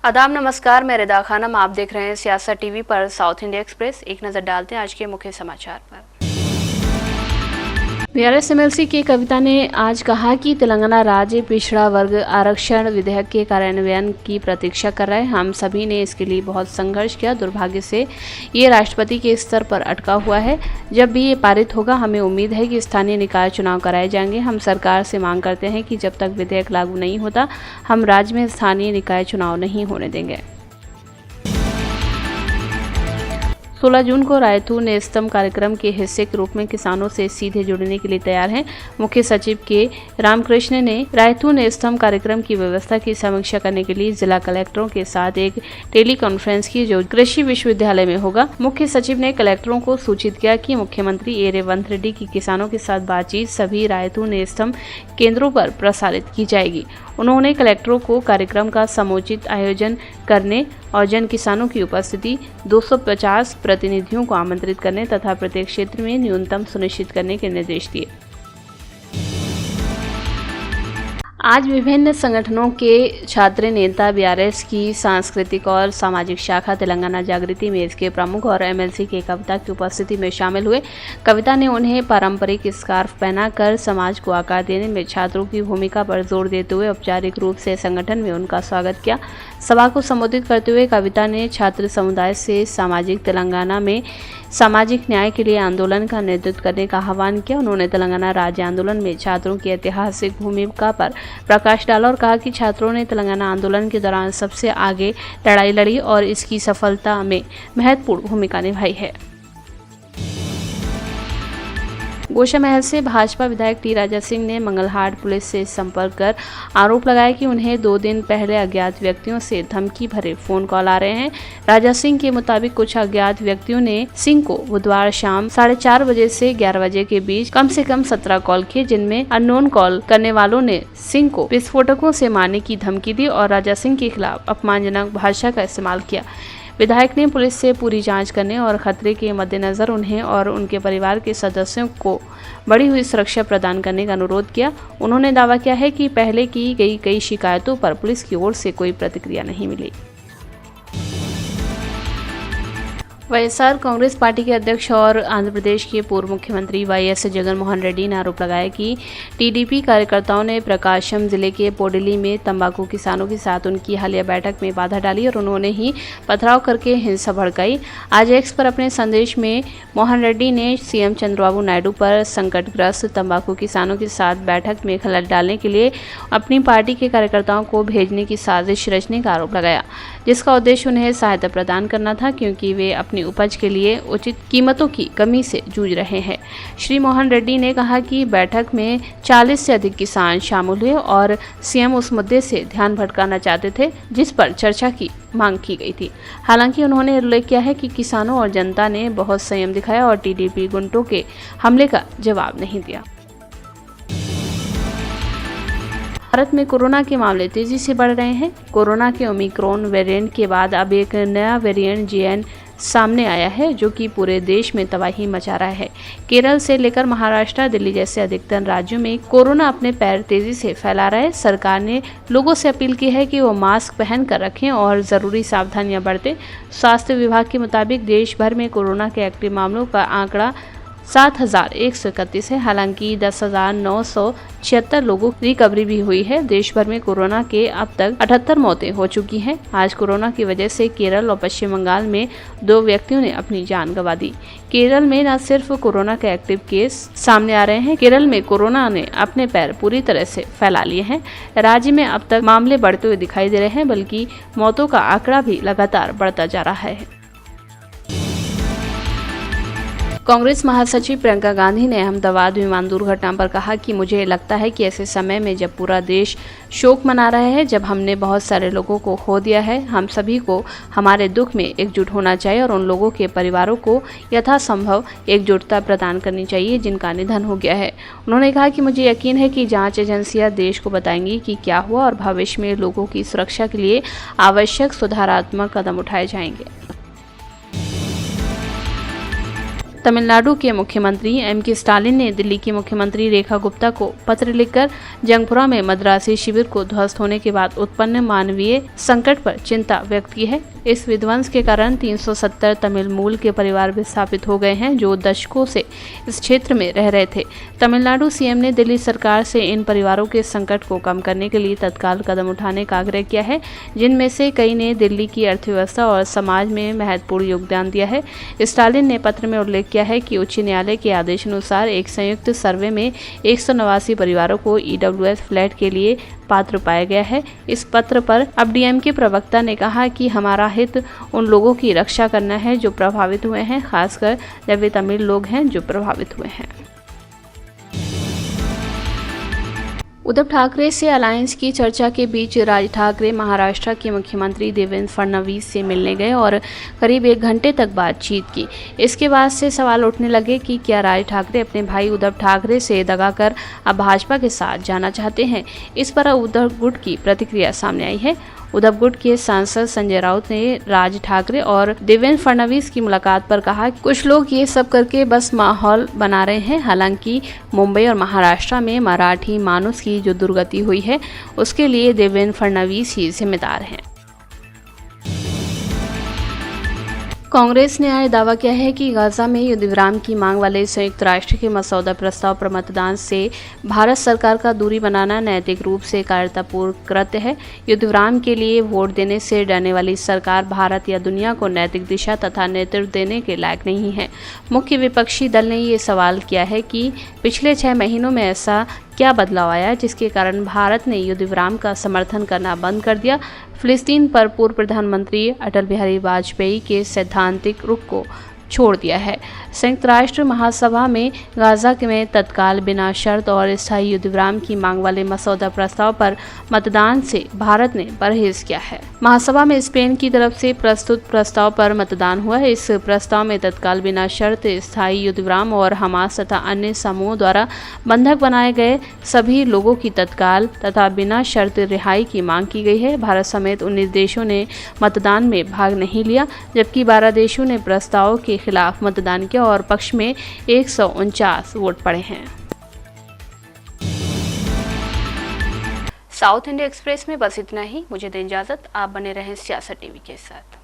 आदाब नमस्कार, मैं रिदा खानम। आप देख रहे हैं सियासत टीवी पर साउथ इंडिया एक्सप्रेस। एक नजर डालते हैं आज के मुख्य समाचार पर। बीआरएस एमएलसी के कविता ने आज कहा कि तेलंगाना राज्य पिछड़ा वर्ग आरक्षण विधेयक के कार्यान्वयन की प्रतीक्षा कर रहा है। हम सभी ने इसके लिए बहुत संघर्ष किया। दुर्भाग्य से ये राष्ट्रपति के स्तर पर अटका हुआ है। जब भी ये पारित होगा, हमें उम्मीद है कि स्थानीय निकाय चुनाव कराए जाएंगे। हम सरकार से मांग करते हैं कि जब तक विधेयक लागू नहीं होता, हम राज्य में स्थानीय निकाय चुनाव नहीं होने देंगे। 16 जून को रायतू नेस्तम कार्यक्रम के हिस्से के रूप में किसानों से सीधे जुड़ने के लिए तैयार हैं। मुख्य सचिव के रामकृष्ण ने रायतू नेस्तम कार्यक्रम की व्यवस्था की समीक्षा करने के लिए जिला कलेक्टरों के साथ एक टेली कॉन्फ्रेंस की, जो कृषि विश्वविद्यालय में होगा। मुख्य सचिव ने कलेक्टरों को सूचित किया कि मुख्यमंत्री ए रेवंत रेड्डी की किसानों के साथ बातचीत सभी रायतू नेस्तम केंद्रों पर प्रसारित की जाएगी। उन्होंने कलेक्टरों को कार्यक्रम का समुचित आयोजन करने और जन किसानों की उपस्थिति 250 प्रतिनिधियों को आमंत्रित करने तथा प्रत्येक क्षेत्र में न्यूनतम सुनिश्चित करने के निर्देश दिए। आज विभिन्न संगठनों के छात्र नेता बीआरएस की सांस्कृतिक और सामाजिक शाखा तेलंगाना जागृति में इसके प्रमुख और एमएलसी के कविता की उपस्थिति में शामिल हुए। कविता ने उन्हें पारंपरिक स्कार्फ पहनाकर समाज को आकार देने में छात्रों की भूमिका पर जोर देते हुए औपचारिक रूप से संगठन में उनका स्वागत किया। सभा को संबोधित करते हुए कविता ने छात्र समुदाय से सामाजिक तेलंगाना में सामाजिक न्याय के लिए आंदोलन का नेतृत्व करने का आह्वान किया। उन्होंने तेलंगाना राज्य आंदोलन में छात्रों की ऐतिहासिक भूमिका पर प्रकाश डाला और कहा कि छात्रों ने तेलंगाना आंदोलन के दौरान सबसे आगे लड़ाई लड़ी और इसकी सफलता में महत्वपूर्ण भूमिका निभाई है। गोशा महल से भाजपा विधायक टी राजा सिंह ने मंगलहाट पुलिस से संपर्क कर आरोप लगाया कि उन्हें 2 दिन पहले अज्ञात व्यक्तियों से धमकी भरे फोन कॉल आ रहे हैं। राजा सिंह के मुताबिक कुछ अज्ञात व्यक्तियों ने सिंह को बुधवार शाम 4:30 बजे से 11 बजे के बीच कम से कम 17 कॉल किए, जिनमें अननोन कॉल करने वालों ने सिंह को विस्फोटकों से मारने की धमकी दी और राजा सिंह के खिलाफ अपमानजनक भाषा का इस्तेमाल किया। विधायक ने पुलिस से पूरी जांच करने और खतरे के मद्देनजर उन्हें और उनके परिवार के सदस्यों को बढ़ी हुई सुरक्षा प्रदान करने का अनुरोध किया। उन्होंने दावा किया है कि पहले की गई कई शिकायतों पर पुलिस की ओर से कोई प्रतिक्रिया नहीं मिली। वाईएसआर कांग्रेस पार्टी के अध्यक्ष और आंध्र प्रदेश के पूर्व मुख्यमंत्री वाईएस जगनमोहन रेड्डी ने आरोप लगाया कि टीडीपी कार्यकर्ताओं ने प्रकाशम जिले के पोडिली में तंबाकू किसानों के साथ उनकी हालिया बैठक में बाधा डाली और उन्होंने ही पथराव करके हिंसा भड़काई। आज एक्स पर अपने संदेश में मोहन रेड्डी ने सीएम चंद्रबाबू नायडू पर संकटग्रस्त तंबाकू किसानों के साथ बैठक में खलल डालने के लिए अपनी पार्टी के कार्यकर्ताओं को भेजने की साजिश रचने का आरोप लगाया, जिसका उद्देश्य उन्हें सहायता प्रदान करना था, क्योंकि वे अपनी उपज के लिए उचित कीमतों की कमी से जूझ रहे हैं। श्री मोहन रेड्डी ने कहा कि बैठक में 40 से अधिक किसान शामिल हुए और सीएम उस मुद्दे से ध्यान भटकाना चाहते थे जिस पर चर्चा की मांग की गई थी। हालांकि उन्होंने उल्लेख किया है कि किसानों और जनता ने बहुत संयम दिखाया और टीडीपी गुंडों के हमले का जवाब नहीं दिया। भारत में कोरोना के मामले तेजी से बढ़ रहे हैं। कोरोना के ओमिक्रॉन वेरिएंट के बाद अब एक नया वेरिएंट JN सामने आया है, जो कि पूरे देश में तबाही मचा रहा है। केरल से लेकर महाराष्ट्र, दिल्ली जैसे अधिकतर राज्यों में कोरोना अपने पैर तेजी से फैला रहा है। सरकार ने लोगों से अपील की है कि वो मास्क पहन कर रखें और जरूरी सावधानियां बरतें। स्वास्थ्य विभाग के मुताबिक देश भर में कोरोना के एक्टिव मामलों का आंकड़ा 7,131 है। हालांकि 10,976 लोगों की रिकवरी भी हुई है। देश भर में कोरोना के अब तक 78 मौतें हो चुकी हैं। आज कोरोना की वजह से केरल और पश्चिम बंगाल में 2 व्यक्तियों ने अपनी जान गंवा दी। केरल में न सिर्फ कोरोना के एक्टिव केस सामने आ रहे हैं, केरल में कोरोना ने अपने पैर पूरी तरह से फैला लिए हैं। राज्य में अब तक मामले बढ़ते हुए दिखाई दे रहे हैं, बल्कि मौतों का आंकड़ा भी लगातार बढ़ता जा रहा है। कांग्रेस महासचिव प्रियंका गांधी ने अहमदाबाद विमान दुर्घटना पर कहा कि मुझे लगता है कि ऐसे समय में जब पूरा देश शोक मना रहा है, जब हमने बहुत सारे लोगों को खो दिया है, हम सभी को हमारे दुख में एकजुट होना चाहिए और उन लोगों के परिवारों को यथासंभव एकजुटता प्रदान करनी चाहिए जिनका निधन हो गया है। उन्होंने कहा कि मुझे यकीन है कि जांच एजेंसियां देश को बताएंगी कि क्या हुआ और भविष्य में लोगों की सुरक्षा के लिए आवश्यक सुधारात्मक कदम उठाए जाएंगे। तमिलनाडु के मुख्यमंत्री M.K. स्टालिन ने दिल्ली की मुख्यमंत्री रेखा गुप्ता को पत्र लिखकर जंगपुरा में मद्रासी शिविर को ध्वस्त होने के बाद उत्पन्न मानवीय संकट पर चिंता व्यक्त की है। इस विध्वंस के कारण 370 तमिल मूल के परिवार विस्थापित हो गए हैं, जो दशकों से इस क्षेत्र में रह रहे थे। तमिलनाडु सीएम ने दिल्ली सरकार से इन परिवारों के संकट को कम करने के लिए तत्काल कदम उठाने का आग्रह किया है, जिनमें से कई ने दिल्ली की अर्थव्यवस्था और समाज में महत्वपूर्ण योगदान दिया है। स्टालिन ने पत्र में उल्लेख किया है कि उच्च न्यायालय के आदेशानुसार एक संयुक्त सर्वे में 189 परिवारों को ईडब्ल्यूएस फ्लैट के लिए पात्र पाया गया है। इस पत्र पर अब डीएमके प्रवक्ता ने कहा कि हमारा हित उन लोगों की रक्षा करना है जो प्रभावित हुए हैं, खासकर जब वे तमिल लोग हैं जो प्रभावित हुए हैं। उद्धव ठाकरे से अलायंस की चर्चा के बीच राज ठाकरे महाराष्ट्र के मुख्यमंत्री देवेंद्र फडणवीस से मिलने गए और करीब 1 घंटे तक बातचीत की। इसके बाद से सवाल उठने लगे कि क्या राज ठाकरे अपने भाई उद्धव ठाकरे से दगा कर अब भाजपा के साथ जाना चाहते हैं। इस पर उद्धव गुट की प्रतिक्रिया सामने आई है। उद्धव गुट के सांसद संजय राउत ने राज ठाकरे और देवेंद्र फडणवीस की मुलाकात पर कहा कि कुछ लोग ये सब करके बस माहौल बना रहे हैं। हालांकि मुंबई और महाराष्ट्र में मराठी मानुस की जो दुर्गति हुई है उसके लिए देवेंद्र फडणवीस ही जिम्मेदार हैं। कांग्रेस ने आज दावा किया है कि गाजा में युद्ध विराम की मांग वाले संयुक्त राष्ट्र के मसौदा प्रस्ताव पर मतदान से भारत सरकार का दूरी बनाना नैतिक रूप से कायरतापूर्ण कृत्य है। युद्ध विराम के लिए वोट देने से डरने वाली सरकार भारत या दुनिया को नैतिक दिशा तथा नेतृत्व देने के लायक नहीं है। मुख्य विपक्षी दल ने ये सवाल किया है कि पिछले 6 महीनों में ऐसा क्या बदलाव आया जिसके कारण भारत ने युद्ध विराम का समर्थन करना बंद कर दिया। फिलिस्तीन पर पूर्व प्रधानमंत्री अटल बिहारी वाजपेयी के सैद्धांतिक रुख को छोड़ दिया है। संयुक्त राष्ट्र महासभा में गाजा में तत्काल बिना शर्त और स्थायी युद्ध विराम की मांग वाले मसौदा प्रस्ताव पर मतदान से भारत ने परहेज किया है। महासभा में स्पेन की तरफ से प्रस्तुत प्रस्ताव पर मतदान हुआ है। इस प्रस्ताव में तत्काल बिना शर्त स्थायी युद्ध विराम और हमास तथा अन्य समूहों द्वारा बंधक बनाए गए सभी लोगों की तत्काल तथा बिना शर्त रिहाई की मांग की गई है। भारत समेत 19 देशों ने मतदान में भाग नहीं लिया, जबकि 12 देशों ने प्रस्ताव के खिलाफ मतदान किया और पक्ष में 149 वोट पड़े हैं। साउथ इंडिया एक्सप्रेस में बस इतना ही। मुझे दें इजाजत। आप बने रहें सियासत टीवी के साथ।